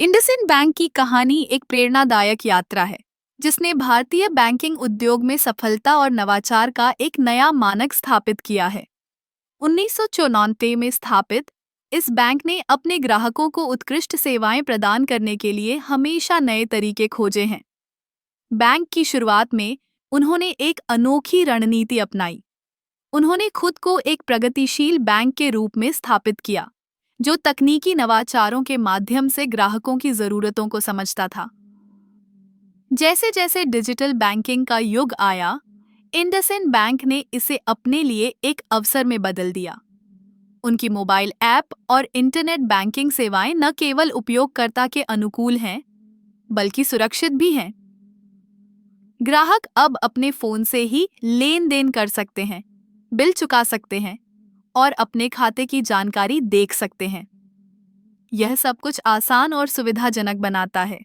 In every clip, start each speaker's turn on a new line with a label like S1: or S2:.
S1: IndusInd bank की कहानी एक प्रेरणादायक यात्रा है जिसने भारतीय बैंकिंग उद्योग में सफलता और नवाचार का एक नया मानक स्थापित किया है। 1994 में स्थापित इस बैंक ने अपने ग्राहकों को उत्कृष्ट सेवाएं प्रदान करने के लिए हमेशा नए तरीके खोजे हैं। बैंक की शुरुआत में उन्होंने एक अनोखी रणनीति अपनाई। उन्होंने खुद को एक प्रगतिशील बैंक के रूप में स्थापित किया, जो तकनीकी नवाचारों के माध्यम से ग्राहकों की जरूरतों को समझता था। जैसे जैसे डिजिटल बैंकिंग का युग आया, इंडसइंड बैंक ने इसे अपने लिए एक अवसर में बदल दिया। उनकी मोबाइल ऐप और इंटरनेट बैंकिंग सेवाएं न केवल उपयोगकर्ता के अनुकूल हैं, बल्कि सुरक्षित भी हैं। ग्राहक अब अपने फोन से ही लेन देन कर सकते हैं, बिल चुका सकते हैं और अपने खाते की जानकारी देख सकते हैं। यह सब कुछ आसान और सुविधाजनक बनाता है।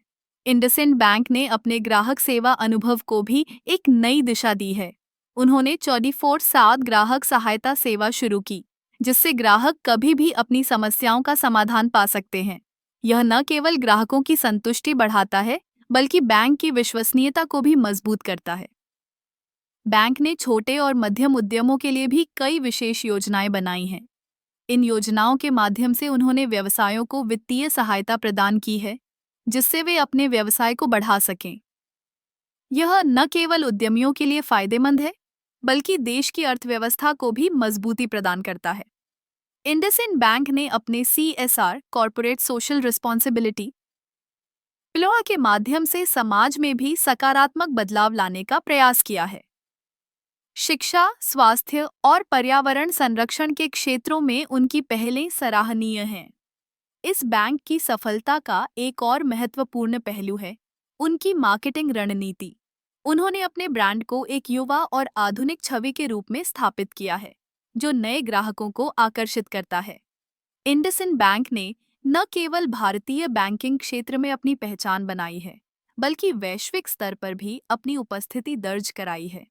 S1: इंडसइंड बैंक ने अपने ग्राहक सेवा अनुभव को भी एक नई दिशा दी है। उन्होंने 24/7 ग्राहक सहायता सेवा शुरू की, जिससे ग्राहक कभी भी अपनी समस्याओं का समाधान पा सकते हैं। यह न केवल ग्राहकों की संतुष्टि बढ़ाता है, बल्कि बैंक की विश्वसनीयता को भी मजबूत करता है। बैंक ने छोटे और मध्यम उद्यमों के लिए भी कई विशेष योजनाएं बनाई हैं। इन योजनाओं के माध्यम से उन्होंने व्यवसायों को वित्तीय सहायता प्रदान की है, जिससे वे अपने व्यवसाय को बढ़ा सकें। यह न केवल उद्यमियों के लिए फायदेमंद है, बल्कि देश की अर्थव्यवस्था को भी मजबूती प्रदान करता है। इंडसइंड बैंक ने अपने CSR corporate social responsibility pillar के माध्यम से समाज में भी सकारात्मक बदलाव लाने का प्रयास किया है। शिक्षा, स्वास्थ्य और पर्यावरण संरक्षण के क्षेत्रों में उनकी पहलें सराहनीय हैं। इस बैंक की सफलता का एक और महत्वपूर्ण पहलू है उनकी मार्केटिंग रणनीति। उन्होंने अपने ब्रांड को एक युवा और आधुनिक छवि के रूप में स्थापित किया है, जो नए ग्राहकों को आकर्षित करता है। इंडसइंड बैंक ने न केवल भारतीय बैंकिंग क्षेत्र में अपनी पहचान बनाई है, बल्कि वैश्विक स्तर पर भी अपनी उपस्थिति दर्ज कराई है।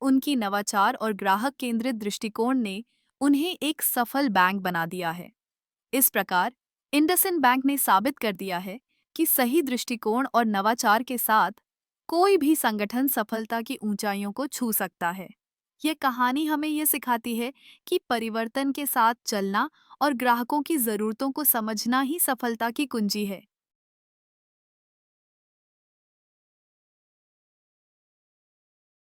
S1: उनकी नवाचार और ग्राहक केंद्रित दृष्टिकोण ने उन्हें एक सफल बैंक बना दिया है। इस प्रकार इंडसइंड बैंक ने साबित कर दिया है कि सही दृष्टिकोण और नवाचार के साथ कोई भी संगठन सफलता की ऊंचाइयों को छू सकता है। यह कहानी हमें यह सिखाती है कि परिवर्तन के साथ चलना और ग्राहकों की जरूरतों को समझना ही सफलता की कुंजी है।